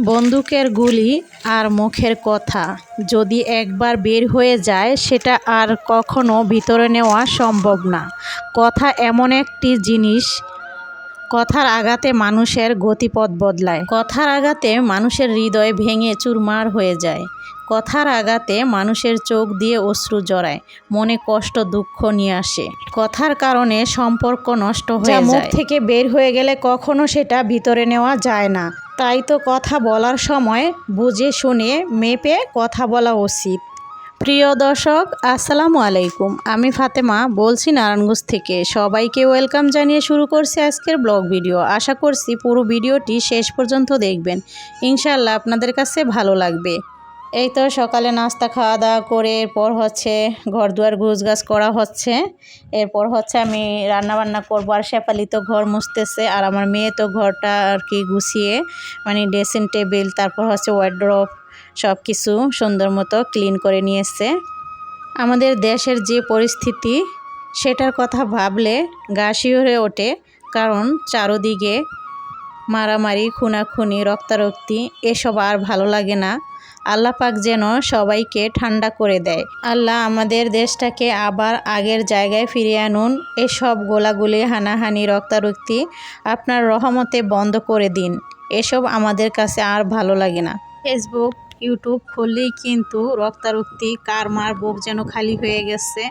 বন্দুকের গুলি আর মুখের কথা যদি একবার বের হয়ে যায় সেটা আর কখনো ভিতরে নেওয়া সম্ভব না। কথা এমন একটি জিনিস, কথার আঘাতে মানুষের গতিপথ বদলায়। কথার আঘাতে মানুষের হৃদয় ভেঙে চুরমার হয়ে যায়। কথার আঘাতে মানুষের চোখ দিয়ে অশ্রু জড়ায়, মনে কষ্ট দুঃখ নিয়ে আসে। কথার কারণে সম্পর্ক নষ্ট হয়ে যায়। মুখ থেকে বের হয়ে গেলে কখনো সেটা ভিতরে নেওয়া যায় না। তাই তো কথা বলার সময় বুঝে শুনে মেপে কথা বলা উচিত। প্রিয় দর্শক, আসসালামু আলাইকুম। আমি ফাতেমা বলছি নারায়ণগঞ্জ থেকে। সবাইকে ওয়েলকাম জানিয়ে শুরু করছি আজকের ব্লগ ভিডিও। আশা করছি পুরো ভিডিওটি শেষ পর্যন্ত দেখবেন, ইনশাআল্লাহ আপনাদের কাছে ভালো লাগবে। এই তো সকালে নাস্তা খাওয়া দাওয়া করে এরপর ঘরদুয়ার গুছগাছ করা হচ্ছে। এরপর আমি রান্নাবান্না করবো। আর শেফালি তো ঘর মুছতেছে, আর আমার মেয়ে তো ঘরটা আর কি গুছিয়ে ড্রেসিং টেবিল, তারপর ওয়ার্ড্রোব সব কিছু সুন্দর মতো ক্লিন করে নিয়েছে। আমাদের দেশের যে পরিস্থিতি সেটার কথা ভাবলে গা শিউরে ওঠে, কারণ চারদিকে মারামারি, খুনাখুনি, রক্তারক্তি, এসব আর ভালো লাগে না। আল্লাহ পাক যেন সবাইকে ঠান্ডা করে দেয়। আল্লাহ আমাদের দেশটাকে আবার আগের জায়গায় ফিরিয়ে আনুন। এসব গোলাগুলি, হানাহানি, রক্তারক্তি আপনার রহমতে বন্ধ করে দিন। এসব আমাদের কাছে আর ভালো লাগে না। ফেসবুক, ইউটিউব খুললেই কিন্তু রক্তারক্তি, কার মার বুক যেন খালি হয়ে গেছে।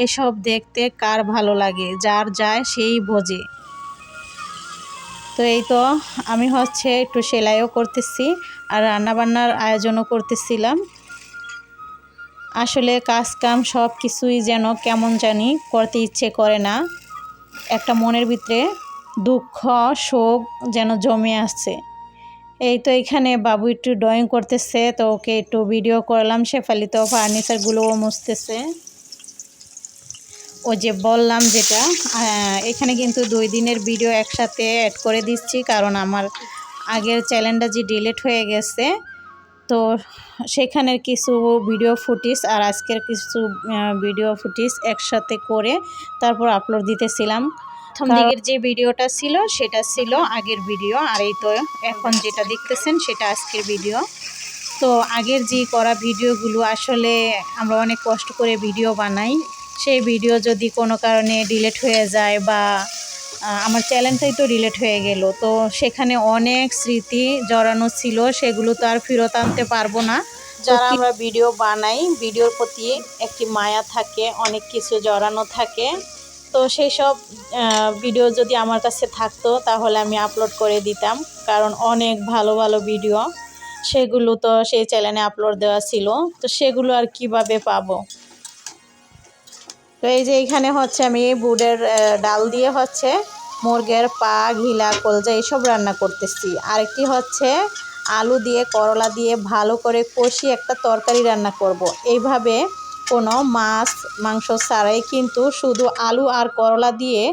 এসব দেখতে কার ভালো লাগে? যার যায় সেই বোঝে। তো এই তো আমি একটু সেলাইও করতেছি আর রান্নাবান্নার আয়োজনও করতেছিলাম। আসলে কাজ কাম সব কিছুই যেন কেমন জানি করতে ইচ্ছে করে না। একটা মনের ভিতরে দুঃখ, শোক যেন জমে আসছে। এই তো এখানে বাবু একটু ড্রয়িং করতেছে, তো ওকে একটু ভিডিও করলাম। শেফালি তো ফার্নিচারগুলোও মুছতেছে। ও যে বললাম যেটা, এখানে কিন্তু 2 দিনের ভিডিও একসাথে অ্যাড করে দিচ্ছি, কারণ আমার আগের চ্যানেলটা যে ডিলিট হয়ে গেছে, তো সেখানের কিছু ভিডিও ফুটেজ আর আজকের কিছু ভিডিও ফুটেজ একসাথে করে তারপর আপলোড দিতেছিলাম। প্রথম দিকের যে ভিডিওটা ছিল সেটা ছিল আগের ভিডিও, আর এই তো এখন যেটা দেখতেছেন সেটা আজকের ভিডিও। তো আগের যে করা ভিডিওগুলো আসলে আমরা অনেক কষ্ট করে ভিডিও বানাই, সেই ভিডিও যদি কোনো কারণে ডিলিট হয়ে যায় বা আমার চ্যানেলটাই তো ডিলিট হয়ে গেল, তো সেখানে অনেক স্মৃতি জড়ানো ছিল, সেগুলো তো আর ফেরত আনতে পারবো না। যারা আমরা ভিডিও বানাই, ভিডিওর প্রতি একটি মায়া থাকে, অনেক কিছু জড়ানো থাকে। তো সেই সব ভিডিও যদি আমার কাছে থাকতো তাহলে আমি আপলোড করে দিতাম, কারণ অনেক ভালো ভালো ভিডিও সেগুলো তো সেই চ্যানেলে আপলোড দেওয়া ছিল, তো সেগুলো আর কিভাবে পাবো। তো এই যে এখানে আমি বুটের ডাল দিয়ে মুরগের পা, ঘিলা, কলজা এসব রান্না করতেছি। আরেকটি আলু দিয়ে, করলা দিয়ে ভালো করে কষিয়ে একটা তরকারি রান্না করব। এইভাবে কোনো মাছ মাংস ছাড়াই কিন্তু শুধু আলু আর করলা দিয়ে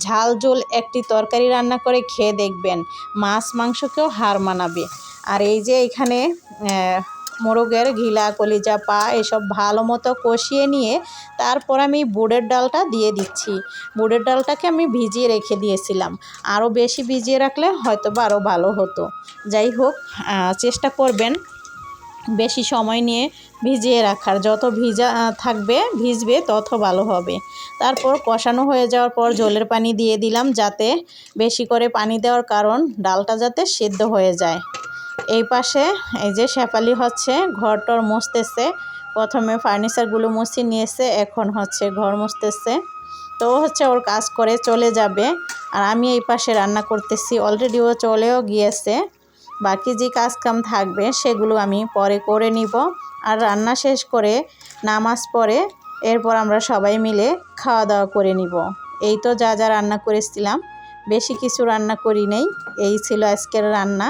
ঝাল ঝোল একটি তরকারি রান্না করে খেয়ে দেখবেন, মাছ মাংসকেও হার মানাবে। আর এই যে এখানে মোরগের ঘিলা, কলিজা, পা এসব ভালো মতো কষিয়ে নিয়ে তারপর আমি বুটের ডালটা দিয়ে দিচ্ছি। বুটের ডালটাকে আমি ভিজিয়ে রেখে দিয়েছিলাম, আরও বেশি ভিজিয়ে রাখলে হয়তো বা আরও ভালো হতো। যাই হোক, চেষ্টা করবেন বেশি সময় নিয়ে ভিজিয়ে রাখার। যত ভিজবে তত ভালো হবে। তারপর কষানো হয়ে যাওয়ার পর জলের পানি দিয়ে দিলাম, যাতে বেশি করে পানি দেওয়ার কারণ ডালটা যাতে সিদ্ধ হয়ে যায়। এই পাশে এই যে শেফালি ঘরটর মুছতেছে। প্রথমে ফার্নিচারগুলো মুছিয়ে নিয়েছে, এখন ঘর মুছতেছে। তো ওর কাজ করে চলে যাবে, আর আমি এই পাশে রান্না করতেছি। অলরেডি ও চলেও গিয়েছে। বাকি যে কাজ কাম থাকবে সেগুলো আমি পরে করে নিব। আর রান্না শেষ করে নামাজ পড়ে এরপর আমরা সবাই মিলে খাওয়া দাওয়া করে নিব। এই তো যা যা রান্না করেছিলাম, বেশি কিছু রান্না করি নেই। এই ছিল আজকের রান্না।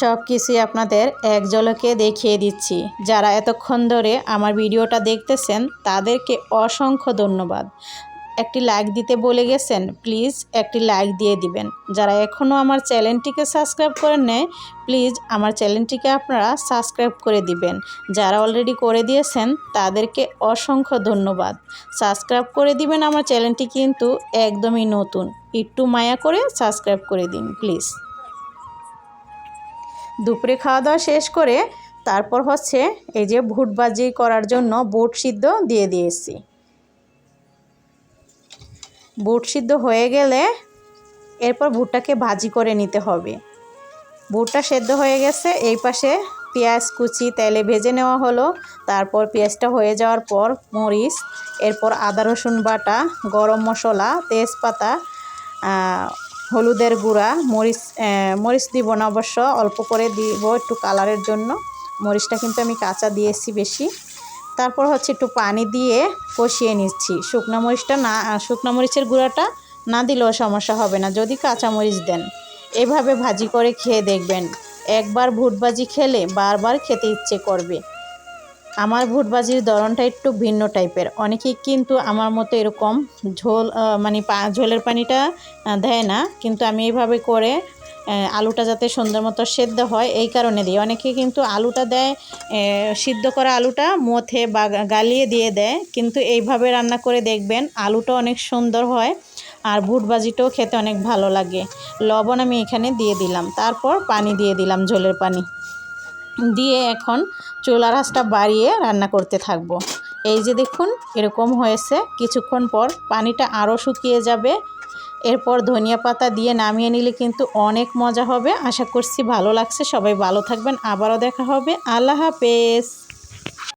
সব কিছুই আপনাদের এক ঝলকে দেখিয়ে দিচ্ছি। যারা এতক্ষণ ধরে আমার ভিডিওটা দেখতেছেন তাদেরকে অসংখ্য ধন্যবাদ। একটি লাইক দিতে বলে গেছেন, প্লিজ একটি লাইক দিয়ে দিবেন। যারা এখনও আমার চ্যানেলটিকে সাবস্ক্রাইব করেন নাই, প্লিজ আমার চ্যানেলটিকে আপনারা সাবস্ক্রাইব করে দিবেন। যারা অলরেডি করে দিয়েছেন তাদেরকে অসংখ্য ধন্যবাদ। সাবস্ক্রাইব করে দিবেন, আমার চ্যানেলটি কিন্তু একদমই নতুন, একটু মায়া করে সাবস্ক্রাইব করে দিন প্লিজ। দুপুরে খাওয়া দাওয়া শেষ করে তারপর হচ্ছে এই যে বুট ভাজি করার জন্য বুট সিদ্ধ দিয়ে দিয়েছি। বুট সিদ্ধ হয়ে গেলে এরপর ভুট্টাকে ভাজি করে নিতে হবে। বুটটা সেদ্ধ হয়ে গেছে, এই পাশে পেঁয়াজ কুচি তেলে ভেজে নেওয়া হলো। তারপর পেঁয়াজটা হয়ে যাওয়ার পর মরিচ, এরপর আদা রসুন বাটা, গরম মশলা, তেজপাতা, হলুদের গুঁড়া, মরিচ দিব না অবশ্য, অল্প করে দিব একটু কালারের জন্য। মরিচটা কিন্তু আমি কাঁচা দিয়েছি বেশি। তারপর হচ্ছে একটু পানি দিয়ে কষিয়ে নিচ্ছি। শুকনো মরিচের গুঁড়াটা না দিলেও সমস্যা হবে না যদি কাঁচা মরিচ দেন। এভাবে ভাজি করে খেয়ে দেখবেন, একবার ভুট ভাজি খেলে বারবার খেতে ইচ্ছে করবে। আমার ভুট ভাজির ধরনটা একটু ভিন্ন টাইপের। অনেকেই কিন্তু আমার মতো এরকম ঝোলের পানিটা দেয় না, কিন্তু আমি এইভাবে করে আলুটা যাতে সুন্দর মতো সেদ্ধ হয় এই কারণে দিই। অনেকে কিন্তু আলুটা দেয়, সিদ্ধ করা আলুটা মথে বা গালিয়ে দিয়ে দেয়, কিন্তু এইভাবে রান্না করে দেখবেন আলুটা অনেক সুন্দর হয় আর ভুট ভাজিটাও খেতে অনেক ভালো লাগে। লবণ আমি এখানে দিয়ে দিলাম, তারপর পানি দিয়ে দিলাম, ঝোলের পানি দিয়ে এখন চুলার আঁচটা বাড়িয়ে রান্না করতে থাকবো। এই যে দেখুন এরকম হয়েছে। কিছুক্ষণ পর পানিটা আরও শুকিয়ে যাবে। এরপর ধনিয়া পাতা দিয়ে নামিয়ে নিলে কিন্তু অনেক মজা হবে। আশা করছি ভালো লাগছে। সবাই ভালো থাকবেন, আবারও দেখা হবে। আল্লাহ হাফেজ।